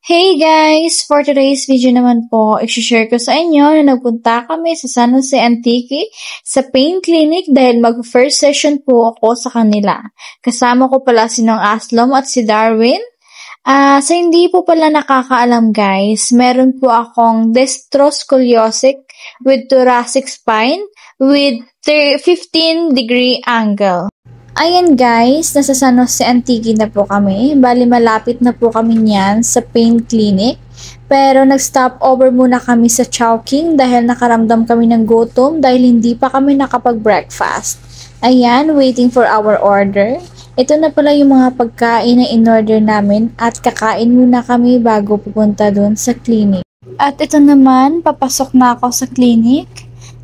Hey guys! For today's video naman po, i-share ko sa inyo na nagpunta kami sa San Jose Antique sa Pain Clinic dahil mag-first session po ako sa kanila. Kasama ko pala si Nong Aslom at si Darwin. Sa hindi po pala nakakaalam guys, meron po akong dextroscoliosis with thoracic spine with 15-degree angle. Ayan guys, nasa San Jose Antique na po kami. Bali malapit na po kami niyan sa Pain Clinic. Pero nag-stop over muna kami sa Chowking dahil nakaramdam kami ng gutom dahil hindi pa kami nakapag-breakfast. Ayan, waiting for our order. Ito na pala yung mga pagkain na in-order namin at kakain muna kami bago pupunta dun sa clinic. At ito naman, papasok na ako sa clinic.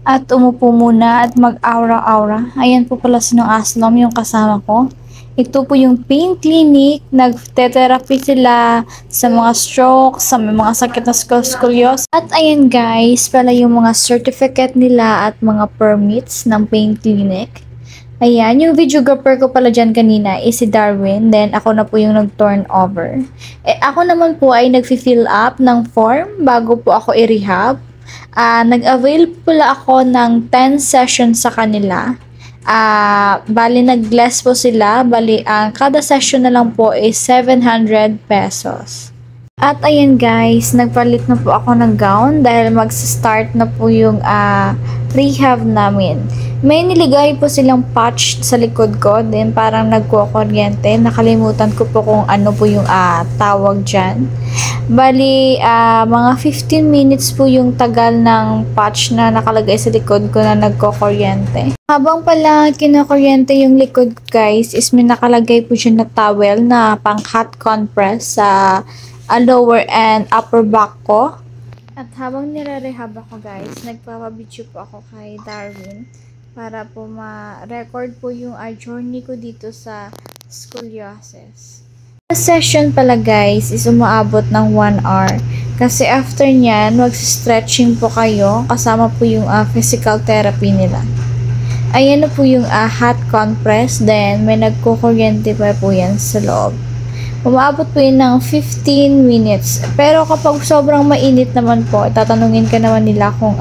At umupo muna at mag-aura-aura. Ayan po pala si Nong Aslom, yung kasama ko. Ito po yung Pain Clinic. Nag-therapy sila sa mga stroke, sa mga sakit na scoliosis. At ayan guys, pala yung mga certificate nila at mga permits ng Pain Clinic. Ayan, yung videographer ko pala dyan kanina is si Darwin. Then ako na po yung nag-turn over. Ako naman po ay nag-fill up ng form bago po ako i-rehab. Nag-avail pala ako ng 10 sessions sa kanila. Bali nag-less po sila. Bali ang kada session na lang po is 700 pesos. At ayan guys, nagpalit na po ako ng gown dahil mag-start na po yung rehab namin. May niligay po silang patch sa likod ko, then parang nagkukuryente. Nakalimutan ko po kung ano po yung tawag dyan. Bali, mga 15 minutes po yung tagal ng patch na nakalagay sa likod ko na nagkukuryente. Habang pala kinukuryente yung likod ko guys, is may nakalagay po siya na towel na pang hot compress sa lower and upper back ko. At habang nire-rehab ako guys, nagpapabidyo po ako kay Darwin para po ma-record po yung journey ko dito sa scoliosis. Sa session pala guys is umaabot ng 1 hour. Kasi after nyan, mag-stretching po kayo kasama po yung physical therapy nila. Ayan na po yung hot compress, then may nagkukuryente pa po yan sa loob. Umaabot po yun ng 15 minutes. Pero kapag sobrang mainit naman po, tatanungin ka naman nila kung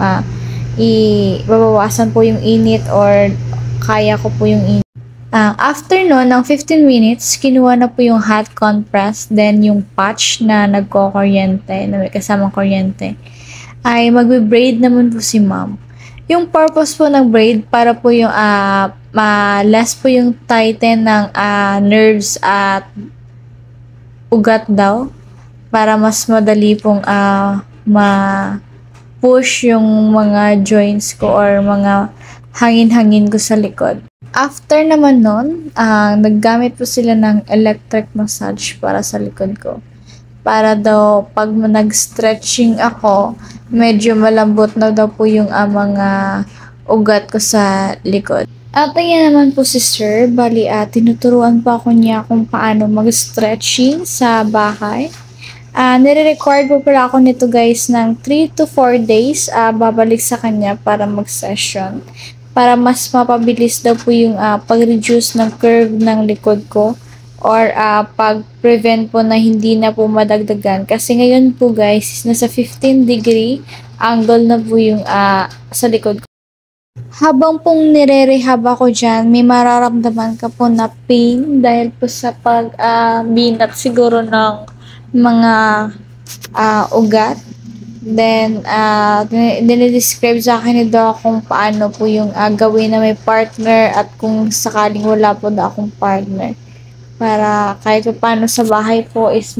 ibabawasan po yung init or kaya ko po yung init. After no, ng 15 minutes, kinuha na po yung hot compress, then yung patch na nagko-kuryente, na may kasamang kuryente, ay magbe-braid naman po si ma'am. Yung purpose po ng braid, para po yung less po yung tighten ng nerves at ugat daw, para mas madali pong ma-push yung mga joints ko or mga hangin-hangin ko sa likod. After naman nun, naggamit po sila ng electric massage para sa likod ko. Para daw, pag nag-stretching ako, medyo malambot na daw po yung mga ugat ko sa likod. At ayan naman po si Sir, bali tinuturuan pa ako niya kung paano mag-stretching sa bahay. Nire-record po pala ako nito guys ng 3 to 4 days, babalik sa kanya para mag-session. Para mas mapabilis daw po yung pag-reduce ng curve ng likod ko or pag-prevent po na hindi na po madagdagan. Kasi ngayon po guys, nasa 15-degree angle na po yung sa likod ko. Habang pong nire-rehab ako dyan, may mararamdaman ka po na pain dahil po sa pag-binat siguro ng mga ugat. Then, dinidescribe sa akin ni Doc kung paano po yung gawin na may partner at kung sakaling wala po na akong partner. Para kahit paano sa bahay po is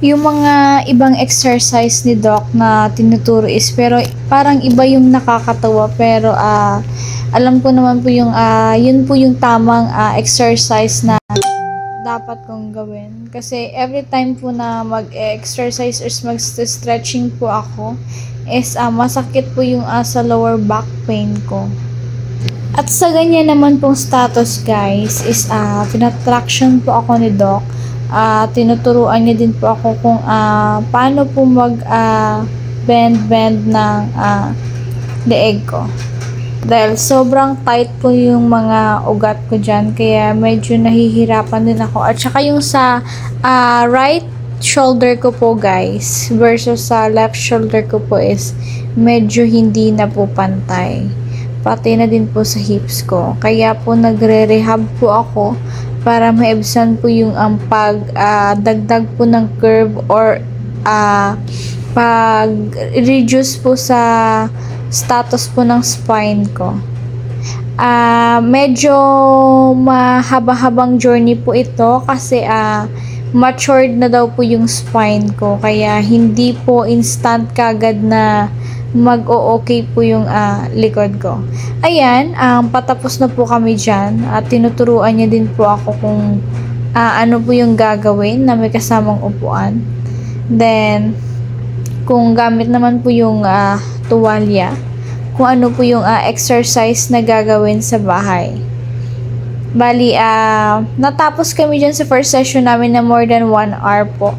yung mga ibang exercise ni Doc na tinuturo is pero parang iba yung nakakatawa pero alam ko naman po yung yun po yung tamang exercise na dapat kong gawin. Kasi every time po na mag-exercise or mag-stretching po ako is masakit po yung sa lower back pain ko. At sa ganyan naman pong status guys is pinatraction po ako ni Doc. Tinuturuan niya din po ako kung paano po bend ng leeg ko. Dahil sobrang tight po yung mga ugat ko dyan, kaya medyo nahihirapan din ako. At saka yung sa right shoulder ko po guys versus sa left shoulder ko po is medyo hindi na po pantay. Pati na din po sa hips ko. Kaya po nagre-rehab po ako para maibsan po yung dagdag po ng curve or pag-reduce po sa status po ng spine ko. Medyo mahaba-habang journey po ito kasi matured na daw po yung spine ko. Kaya hindi po instant kagad na mag-o-okay po yung likod ko. Ayan, patapos na po kami dyan at tinuturuan niya din po ako kung ano po yung gagawin na may kasamang upuan. Then, kung gamit naman po yung tuwalya, kung ano po yung exercise na gagawin sa bahay. Bali, natapos kami dyan sa first session namin na more than 1 hour po.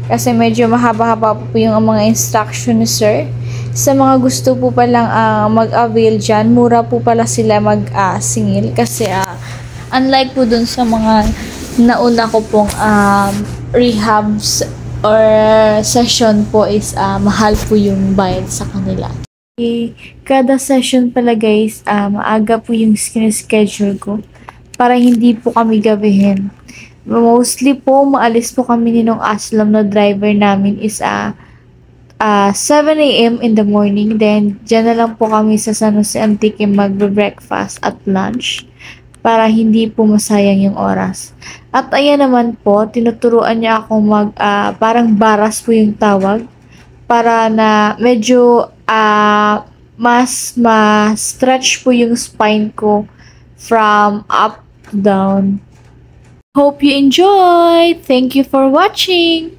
Kasi medyo mahaba-haba po yung mga instruction ni sir. Sa mga gusto po palang mag-avail dyan, mura po pala sila mag-singil. Kasi unlike po dun sa mga nauna ko pong rehabs or session po is mahal po yung bayad sa kanila. Kada session pala guys, maaga po yung schedule ko para hindi po kami gabihin. Mostly po, maalis po kami ninong aslam na driver namin is 7 a.m. in the morning. Then, dyan na lang po kami sa San Jose Antique magbe-breakfast at lunch para hindi po masayang yung oras. At ayan naman po, tinuturuan niya ako parang baras po yung tawag para na medyo mas ma-stretch po yung spine ko from up to down. Hope you enjoy! Thank you for watching!